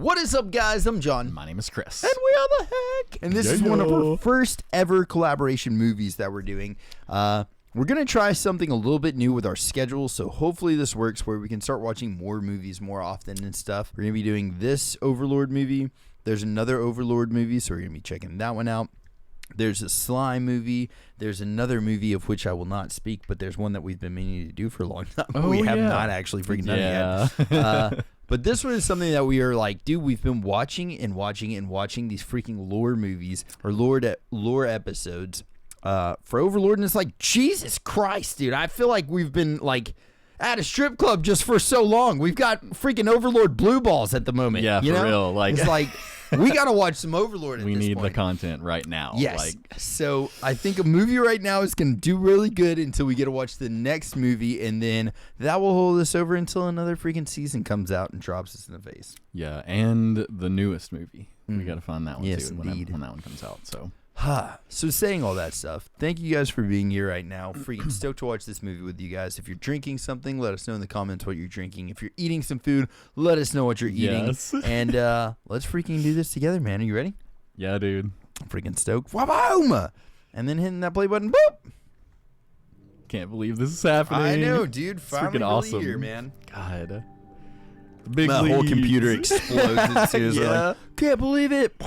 What is up, guys? I'm John. My name is Chris. And we are the Heck. And this is one of our first ever collaboration movies that we're doing. We're going to try something a little bit new with our schedule, so hopefully this works where we can start watching more movies more often and stuff. We're going to be doing this Overlord movie. There's another Overlord movie, so we're going to be checking that one out. There's a Slime movie. There's another movie of which I will not speak, but there's one that we've been meaning to do for a long time. We have not actually freaking done it yet. But this one is something that we are like, dude, we've been watching and watching and watching these freaking lore movies or lore episodes for Overlord, and it's like, Jesus Christ, dude. I feel like we've been like at a strip club just for so long. We've got freaking Overlord blue balls at the moment. Yeah, you for know? real. Like, it's like we got to watch some Overlord at we this need point. the content right now. Yes. Like, so I think a movie right now is going to do really good until we get to watch the next movie, and then that will hold us over until another freaking season comes out and drops us in the face. yeah, and the newest movie. We got to find that one Yes, too indeed. when that one comes out. So, So saying all that stuff, thank you guys for being here right now. Freaking stoked to watch this movie with you guys. If you're drinking something, let us know in the comments what you're drinking. If you're eating some food, let us know what you're eating. Yes. And let's freaking do this together, man. Are you ready? yeah, dude. I'm freaking stoked. Boom! And then hitting that play button. Boop! Can't believe this is happening. I know, dude. It's Finally freaking awesome. here, man. God. The big My whole leagues. computer explodes as soon as Yeah. like, can't believe it.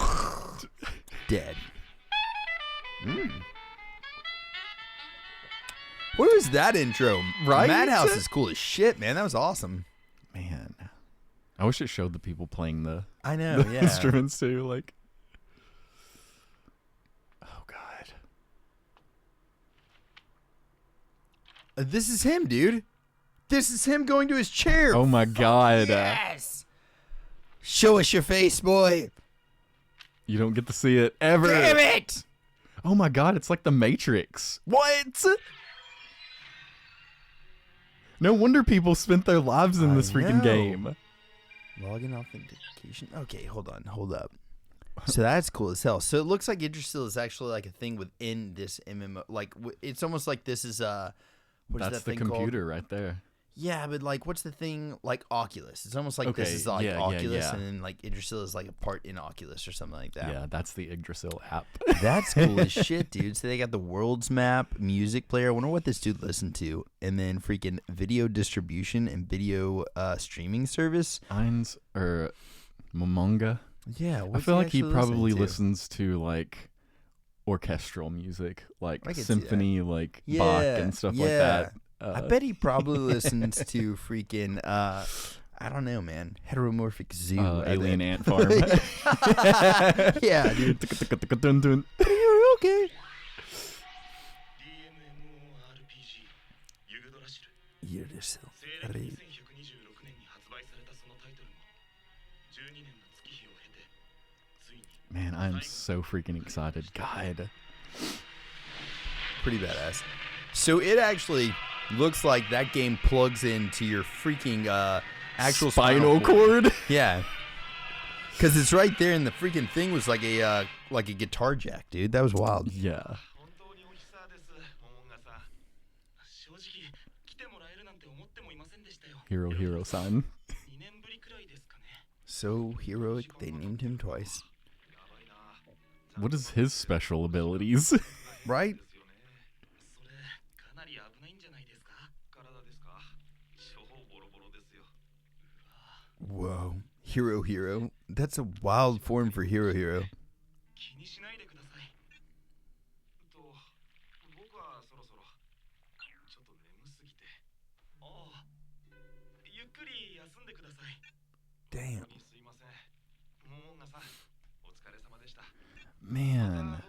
Dead. Where was that intro? Right? Madhouse is cool as shit, man. That was awesome. Man. I wish it showed the people playing the, I know, the yeah. instruments too. Like, oh, God. This is him, dude. This is him going to his chair. Oh, my God. Yes. Show us your face, boy. You don't get to see it ever. Damn it. Oh, my God. It's like the Matrix. What? No wonder people spent their lives in this freaking game. Login authentication. Okay, hold up. So that's cool as hell. So it looks like Yggdrasil is actually like a thing within this MMO. Like it's almost like this is what's That's that the thing computer called? right there. Yeah, but like what's the thing like Oculus? It's almost like Okay, this is like yeah, Oculus, yeah. and then like Yggdrasil is like a part in Oculus or something like that. Yeah, that's the Yggdrasil app. That's cool as shit, dude. So they got the world's map, music player. I wonder what this dude listened to, and then freaking video distribution and video streaming service. Eins or Momonga. Yeah, I feel like he probably listened listens to like orchestral music, like I could see symphony, like Yeah, Bach and stuff like that. I bet he probably listens to freaking I don't know, man. Heteromorphic Zoo. Alien Ant Farm. Yeah, dude. Dun-dun. You're okay. Yggdrasil. Man, I'm so freaking excited. God. Pretty badass. So it actually looks like that game plugs into your freaking actual spinal cord. Yeah. Because it's right there, and the freaking thing was like a guitar jack, dude. That was wild. Yeah. Hero sign. So heroic, they named him twice. What is his special abilities? Right? Whoa. Hero. That's a wild form for hero. Damn. Man.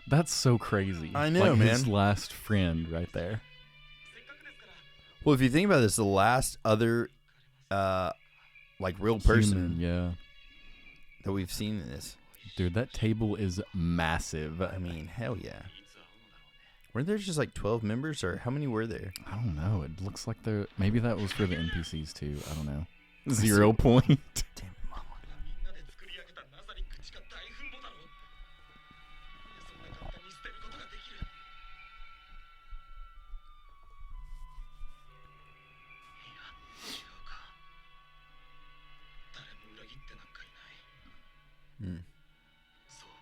That's so crazy. I know, like man. His last friend right there. Well, if you think about this, the last other like real person Human, yeah. that we've seen in this. Dude, that table is massive. I mean, hell yeah. Weren't there just like 12 members, or how many were there? I don't know. It looks like they're... Maybe that was for the NPCs too. I don't know. 0 point. Damn it, mama. Mm. そう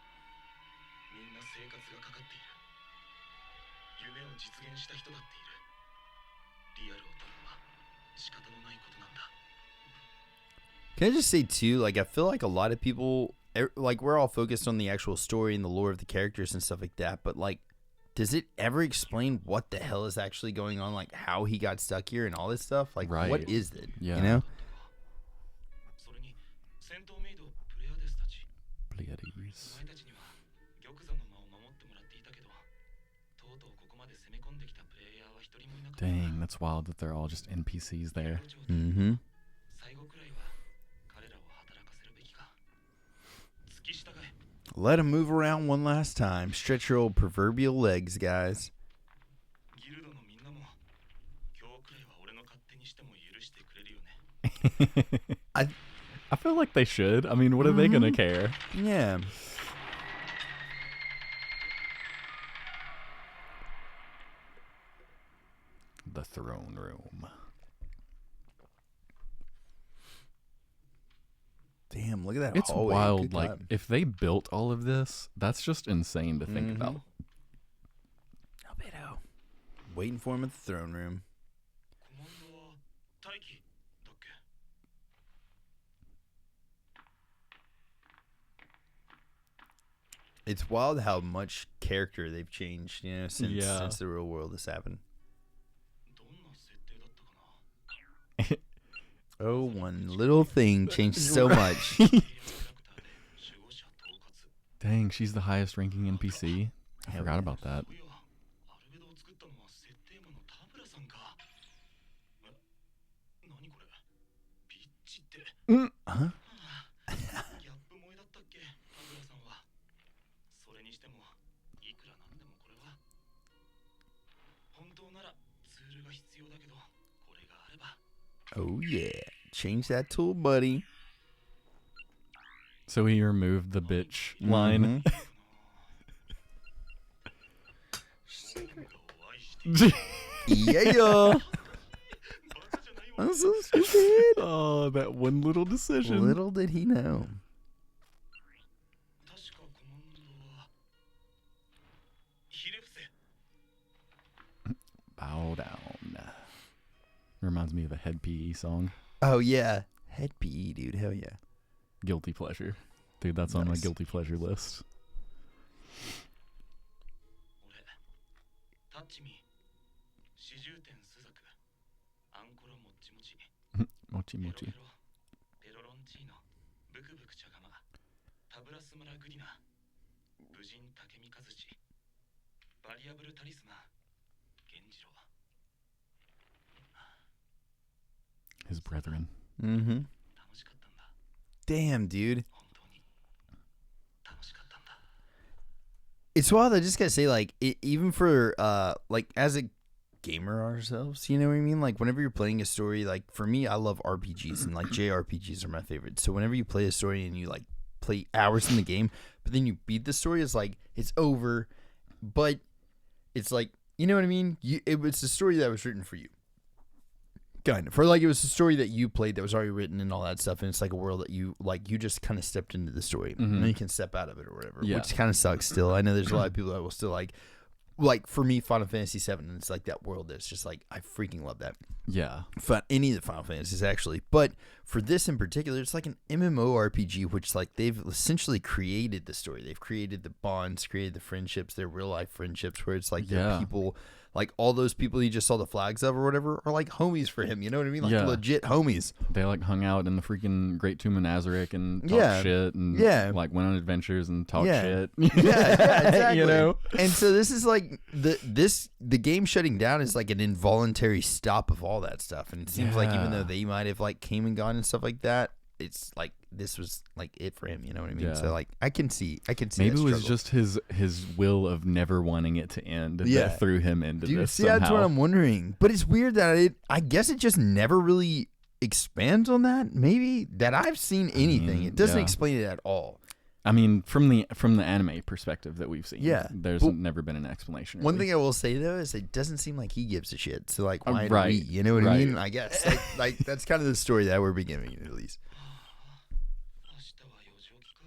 みんな生活がかかっている夢を実現した人だっているリアルを撮るのは仕方のないことなんだ Can I just say too, like I feel like a lot of people, like we're all focused on the actual story and the lore of the characters and stuff like that, but like, does it ever explain what the hell is actually going on, like how he got stuck here and all this stuff? Like, Right. what is it? Yeah. You know? それに戦闘メイドプレアデスたち Pleiades. お前たちには玉座の間を守ってもらっていたけどとうとうここまで攻め込んできたプレイヤーは一人もいなかった Dang, that's wild that they're all just NPCs there. Mm-hmm. 最後くらいは彼らを働かせるべきか付き従え Let him move around one last time. Stretch your old proverbial legs, guys. ギルドのみんなも今日くらいは俺の勝手にしても許してくれるよね I feel like they should. I mean, what are they gonna care? Yeah. The throne room. Damn, look at that It's hallway. wild. Good Like, God. if they built all of this, that's just insane to think about. Albedo. Waiting for him at the throne room. コマンドは待機だっけ It's wild how much character they've changed, you know, since Yeah. since the real world has happened. どんな設定だったかな Oh, one little thing changed so much. キャラクターで守護者統括 Dang, she's the highest ranking NPC. I Hell forgot yeah. about that. そういやアルベドを作ったのは設定魔の田村さんかえ何これピッチって Huh? ギャップ萌えだったっけ田村さんはそれにしてもいくらなんでもこれは本当ならツールが必要だけどこれがあれば Oh yeah. Change that tool, buddy. So he removed the bitch line. Mhm. を愛している Yeah. バカじゃないわ I'm so stupid. Oh, that one little decision. Little did he know. 確かコマンドはひれ伏せ Bow down. Reminds me of a Head PE song. Oh yeah. Head PE, dude. Hell yeah. Guilty pleasure. Dude, that's on my Nice. guilty pleasure list. 俺タッチミ四十点スザクアンコロモッチモチ Mochi ペロ mochi. ペロペロロンチーノブクブク茶釜タブラスムラグディナ武人竹見和地バリアブルタリスマ源次郎 His brethren. Mm-hmm. 楽しかったんだ Damn, dude. 本当に楽しかったんだ It's wild. I just gotta say, like, even for like as a gamer ourselves, you know what I mean? Like, whenever you're playing a story, like for me, I love RPGs and like JRPGs are my favorite. So whenever you play a story and you like play hours in the game, but then you beat the story, it's like it's over, but it's like, you know what I mean? It was a story that was written for you. Kind of. For like it was a story that you played that was already written and all that stuff, and it's like a world that you just kind of stepped into the story, and then you can step out of it or whatever, Yeah. which kind of sucks. Still, I know there's a lot of people that will still like for me, Final Fantasy VII, and it's like that world that's just like I freaking love that. Yeah. Any of the Final Fantasies actually, but for this in particular, it's like an MMORPG, which like they've essentially created the story, they've created the bonds, created the friendships, their real life friendships, where it's like they're Yeah. people. Like all those people you just saw the flags of or whatever are like homies for him. You know what I mean? Like Yeah. legit homies. They like hung out in the freaking Great Tomb of Nazarick and talked Yeah. shit and Yeah. like went on adventures and talked Yeah. shit. Yeah, exactly. You know? And so this is like the game shutting down is like an involuntary stop of all that stuff. And it seems like even Yeah. though they might have like came and gone and stuff like that, it's like this was like it for him. You know what I mean? Yeah. So like I can see. Maybe that it was struggle. just his will of never wanting it to end Yeah. that threw him into Dude, this see, somehow. that's what I'm wondering. But it's weird that I guess it just never really expands on that. Maybe that I've seen anything. It doesn't yeah. explain it at all. I mean, from the anime perspective that we've seen, Yeah. there's But never been an explanation. One really. thing I will say though is it doesn't seem like he gives a shit. So like, why do right, we? You know what I right. mean? I guess like that's kind of the story that we're beginning at least. 明日は4時起きか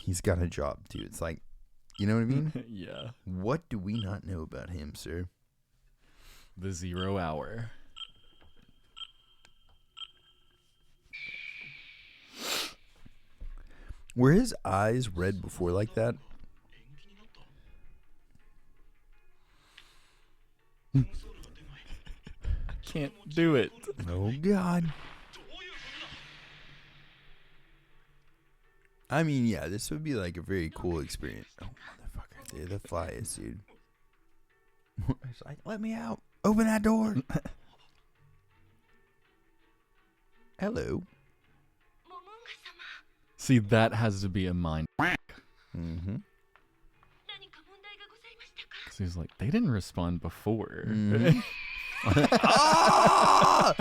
He's got a job too. It's like, you know what I mean? Yeah. What do we not know about him, sir? The 0 hour. Were his eyes red before like that? Can't do it. Oh God. I mean, yeah, this would be like a very cool experience. Oh, motherfucker. Dude, the fly is, dude. It's like, let me out. Open that door. Hello. See, that has to be a mind. Mm-hmm. Because he's like, they didn't respond before. Mhm. Ah!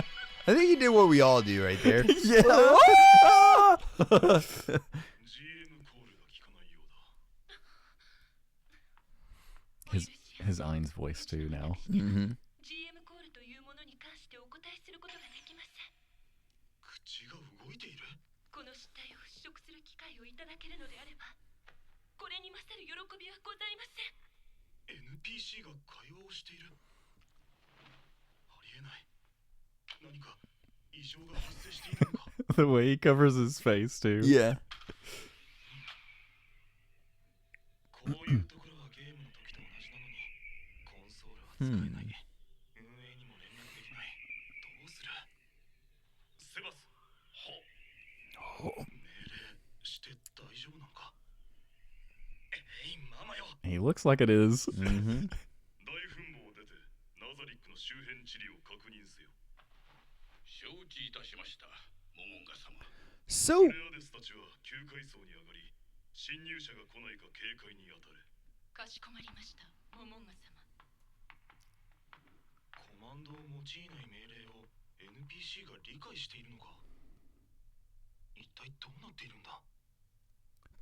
I think he did what we all do right there. Yeah. Ah! his Ain's voice too now. Mm-hmm. 口が動いている。この失態を払拭する機会をいただけるのであれば、これに勝る喜びはございません。NPC が会話をしている。ありえない。何か異常が発生しているのか。The way he covers his face too. Yeah. こういうところはゲームの時と同じなのに、コンソールは使えない。運営にも連絡できない。どうする？セバス。命令して大丈夫なのか？ママよ。 He looks like it is. Mm-hmm. 大墳墓を出てナザリックの周辺地理を確認せよ。承知いたしました、モモンガ様。 So レアデスたちは9階層に上がり、侵入者が来ないか警戒に当たれ。かしこまりました、モモンガ様。コマンドを用いない命令を NPC が理解しているのか。一体どうなっているんだ。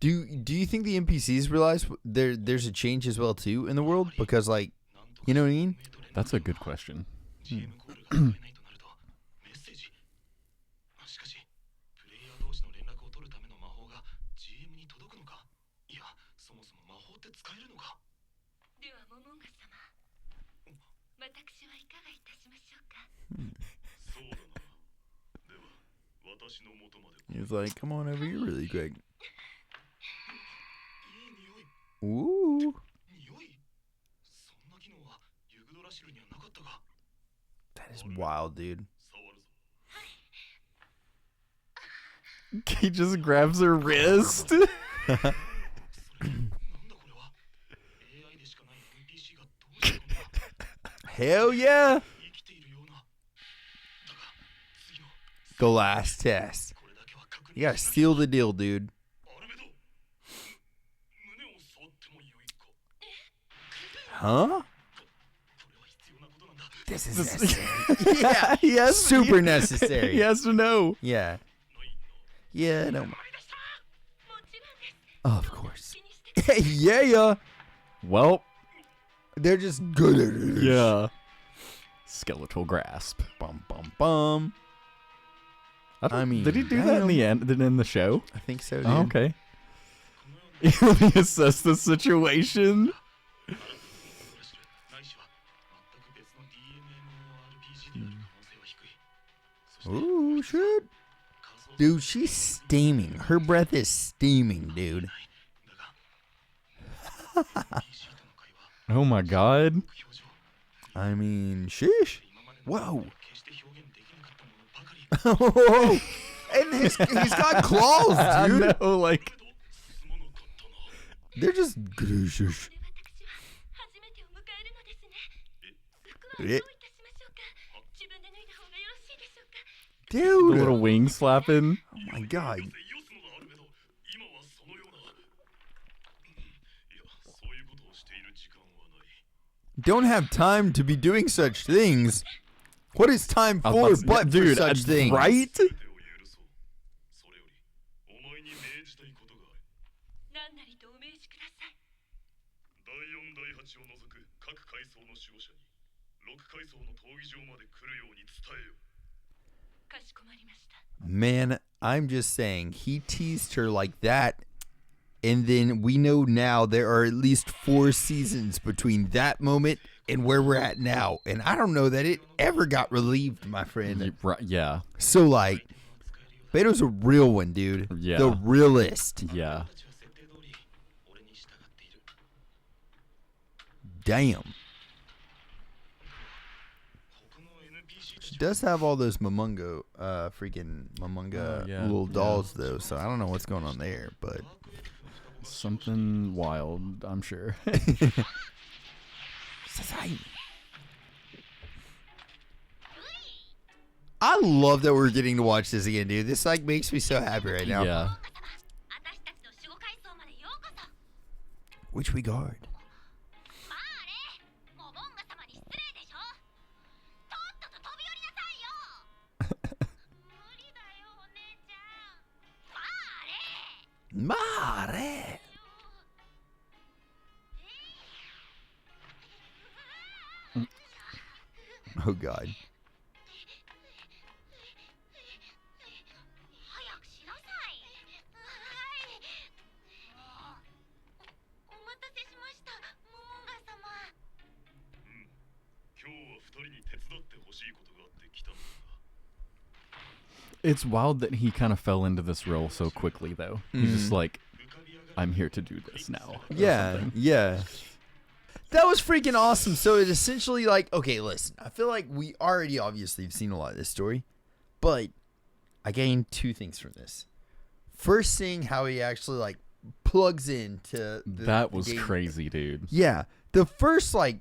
do you think the NPCs realize there's a change as well too in the world? Because like, you know what I mean? That's a good question. しかし、プレイヤー同士の連絡を取るための魔法が GM に届くのか。いや、そもそも魔法って使えるのか。ではモモンガ様、私はいかがいたしましょうか。そうだな。では、私の元まで。 He's like, come on over here really quick. いい匂い。 Ooh. 匂い。そんな機能はユグドラシルにはなかったが。 That is wild, dude. 触るぞ。 He just grabs her wrist. なんだこれは。 AI でしかない NPC がどうしてこんな。 Hell yeah. 生きているような。だが、次の。 The last test. これだけは確認 You gotta seal the deal, dude. アルベド。胸を触ってもよいか。 Huh? これは必要なことなんだ。 This is necessary. Yeah. he has Super he necessary. has to know. Yeah. Yeah, no. もちろんです。 Of course. 気にして Yeah. Well, They're just good at it. yeah. Skeletal grasp. Bum, bum, bum. I mean, did he do that in the end? In the show? I think so, dude. Oh, okay. Let me assess the situation. ないしは全く別の DMMORPG である可能性は低い。そして Ooh, shit. 仮想 Dude, she's steaming. Her breath is steaming, dude. だが NPC との会話 Oh my god. 表情 I mean, sheesh. 今まで Whoa. 決して表現できなかったものばかり。 Whoa. And he's got claws, I dude. know, like, すまなかったな。 They're just good. 私は初めてを迎えるのですね。服はどういたしましょうか。自分で脱いだ方がよろしいでしょうか。 the Dude. little wing flapping. Oh my god. イオスのがあるけど、今はそのような。いや、そういうことをしている時間はない。 Don't have time to be doing such things. What is time for but for dude, such things? right? 手を許そう。それより、お前に命じたいことがある。何なりとお命じください。第4第8を除く各階層の守護者に、6階層の闘技場まで来るように伝えよ。かしこまりました。 Man, I'm just saying, he teased her like that And then we know now there are at least 4 seasons between that moment and where we're at now. And I don't know that it ever got relieved, my friend. Yeah. So, like, Beto's a real one, dude. Yeah. The realist. Yeah. Damn. She does have all those Momonga yeah, little dolls, though. So I don't know what's going on there, but something wild, I'm sure. I love that we're getting to watch this again, dude. This like makes me so happy right now. Yeah. Which we guard. Mare. Oh God. It's wild that he kind of fell into this role so quickly, though. He's just like, I'm here to do this now. Yeah, yeah. That was freaking awesome. So it essentially like, okay, listen, I feel like we already obviously have seen a lot of this story, but I gained 2 things from this. First, seeing how he actually like plugs into that was game. crazy, dude. Yeah, the first like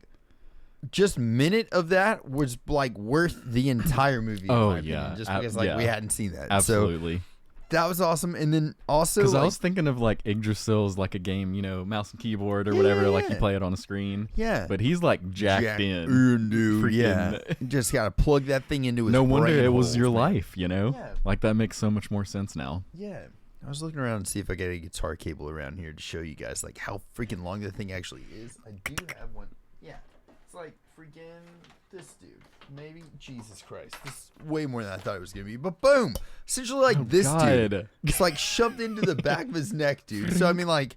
just minute of that was like worth the entire movie. Oh, in my yeah. opinion, just because like we hadn't seen that. Absolutely. So that was awesome. And then also because like, I was thinking of like Yggdrasil as like a game, you know, mouse and keyboard or whatever, like you play it on a screen. Yeah, but he's like jacked in, dude. freaking, Yeah, just gotta plug that thing into his. No wonder brain it was holes, your man. life, you know. Yeah. Like that makes so much more sense now. Yeah. I was looking around to see if I got a guitar cable around here to show you guys like how freaking long the thing actually is. I do have one. Yeah. It's like freaking this dude. Maybe. Jesus Christ. This is way more than I thought it was going to be. But boom. Essentially like this dude. It's like shoved into the back of his neck, dude. So I mean like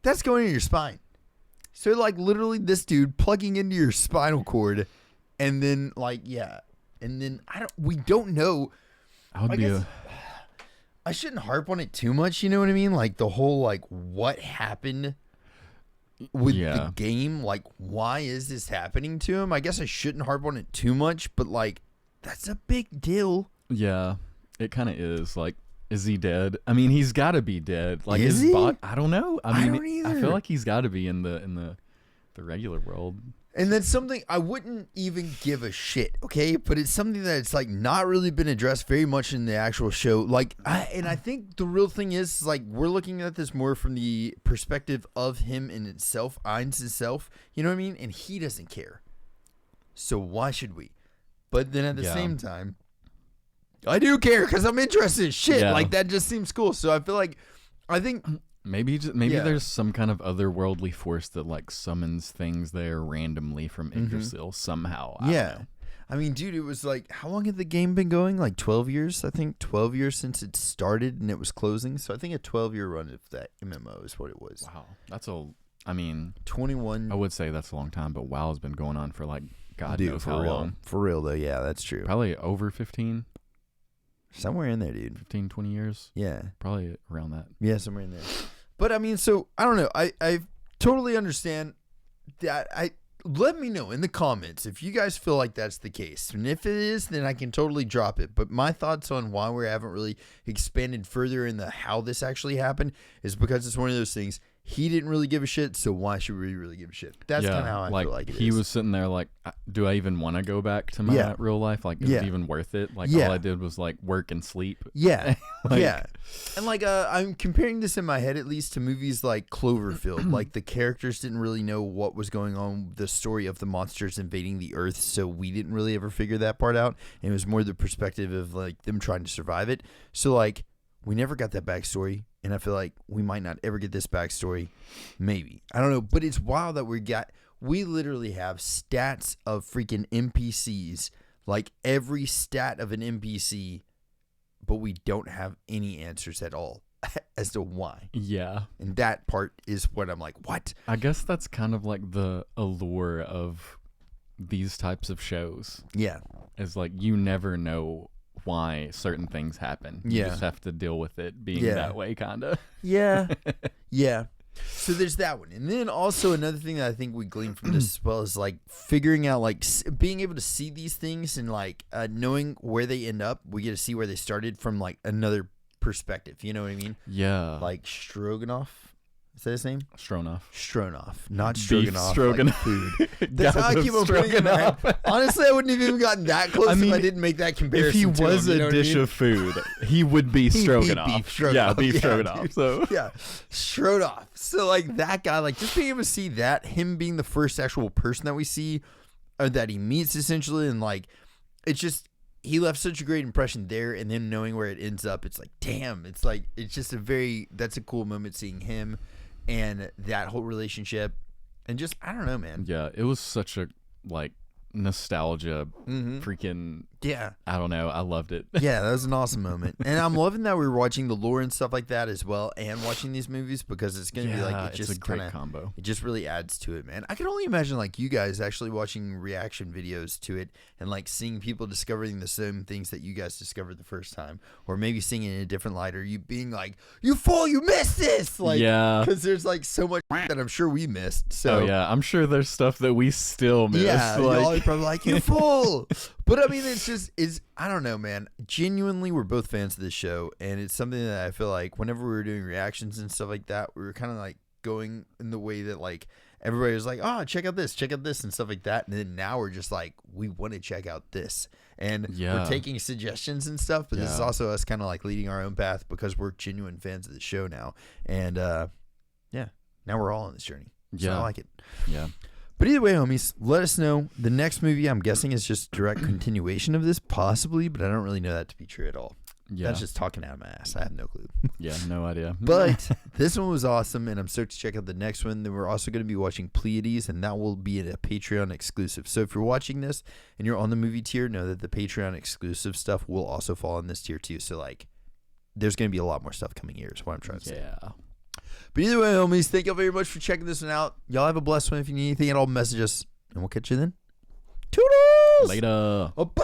that's going in your spine. So like literally this dude plugging into your spinal cord and then like yeah. And then we don't know. I shouldn't harp on it too much, you know what I mean? Like the whole like what happened with the game, like why is this happening to him? I guess I shouldn't harp on it too much, but like that's a big deal. Yeah, it kind of is. Like, is he dead? I mean, he's got to be dead. Like, is he? I don't know. I mean, don't either. I feel like he's got to be in the regular world. And that's something I wouldn't even give a shit, okay? But it's something that's like not really been addressed very much in the actual show. Like, I think the real thing is like we're looking at this more from the perspective of him in itself, Ainz himself. You know what I mean? And he doesn't care. So why should we? But then at the same time, I do care because I'm interested in shit. Yeah. Like that just seems cool. So I feel like I think. Maybe there's some kind of otherworldly force that like summons things there randomly from Yggdrasil somehow. I don't know. I mean, dude, it was like, how long had the game been going? Like 12 years, I think. 12 years since it started and it was closing. So I think a 12-year run of that MMO is what it was. Wow, I mean, 21. I would say that's a long time, but WoW's been going on for like God knows for how real. long. For real, though, yeah, that's true. Probably over 15, Somewhere in there, dude. 15, 20 years. Yeah. Probably around that. Yeah, somewhere in there. But I mean, so I don't know. I totally understand that. Let me know in the comments if you guys feel like that's the case. And if it is, then I can totally drop it. But my thoughts on why we haven't really expanded further in the how this actually happened is because it's one of those things. He didn't really give a shit, so why should we really give a shit? That's kind of how I feel like it is. He was sitting there like, do I even want to go back to my real life? Like, is it even worth it? Like, all I did was like work and sleep. Yeah. Like, yeah. And like, I'm comparing this in my head at least to movies like Cloverfield. Like the characters didn't really know what was going on with the story of the monsters invading the earth, so we didn't really ever figure that part out. And it was more the perspective of like them trying to survive it. So like, we never got that backstory. And I feel like we might not ever get this backstory. Maybe. I don't know. But it's wild that we literally have stats of freaking NPCs. Like every stat of an NPC. But we don't have any answers at all. as to why. Yeah. And that part is what I'm like, what? I guess that's kind of like the allure of these types of shows. Yeah. Is like you never know why certain things happen. You just have to deal with it being that way, kind of. Yeah. Yeah. So there's that one. And then also another thing that I think we glean from this as well is like figuring out, like being able to see these things and like knowing where they end up. We get to see where they started from like another perspective. You know what I mean? Yeah. Like Stroganoff. Is that his name? Stronov. Not Beef Stroganoff. stroganoff. Like food. That's how I keep on putting it in. Honestly, I wouldn't have even gotten that close if I didn't make that comparison. If he was a dish of food, he would be stroganoff. Beef stroganoff. Yeah, beef stroganoff. Dude. So yeah, Stroganoff. So like that guy, like just being able to see that, him being the first actual person that we see, or that he meets essentially, and like it's just he left such a great impression there, and then knowing where it ends up, it's like damn, it's like it's just that's a cool moment seeing him and that whole relationship, and just I don't know, man. Yeah, it was such a like nostalgia freaking I don't know, I loved it. Yeah, that was an awesome moment, and I'm loving that we're watching the lore and stuff like that as well, and watching these movies, because it's gonna be like it's a great combo. It just really adds to it, man. I can only imagine like you guys actually watching reaction videos to it and like seeing people discovering the same things that you guys discovered the first time, or maybe seeing it in a different light, or you being like, you fool, you missed this, like because there's like so much that I'm sure we missed. So I'm sure there's stuff that we still miss. Yeah, like, y'all are probably like, you fool. But I mean, I don't know, man. Genuinely, we're both fans of this show, and it's something that I feel like whenever we were doing reactions and stuff like that, we were kind of like going in the way that like everybody was like, oh, check out this, and stuff like that. And then now we're just like, we want to check out this, and we're taking suggestions and stuff. But this is also us kind of like leading our own path because we're genuine fans of the show now, and now we're all on this journey. So I like it. Yeah. But either way, homies, let us know. The next movie, I'm guessing, is just direct continuation of this, possibly, but I don't really know that to be true at all. Yeah. That's just talking out of my ass. I have no clue. Yeah, no idea. But this one was awesome, and I'm stoked to check out the next one. Then we're also going to be watching Pleiades, and that will be a Patreon exclusive. So if you're watching this and you're on the movie tier, know that the Patreon exclusive stuff will also fall in this tier too. So like, there's going to be a lot more stuff coming here is what I'm trying to say. Yeah. But either way, homies, thank y'all very much for checking this one out. Y'all have a blessed one. If you need anything at all, message us, and we'll catch you then. Toodles! Later. Bye.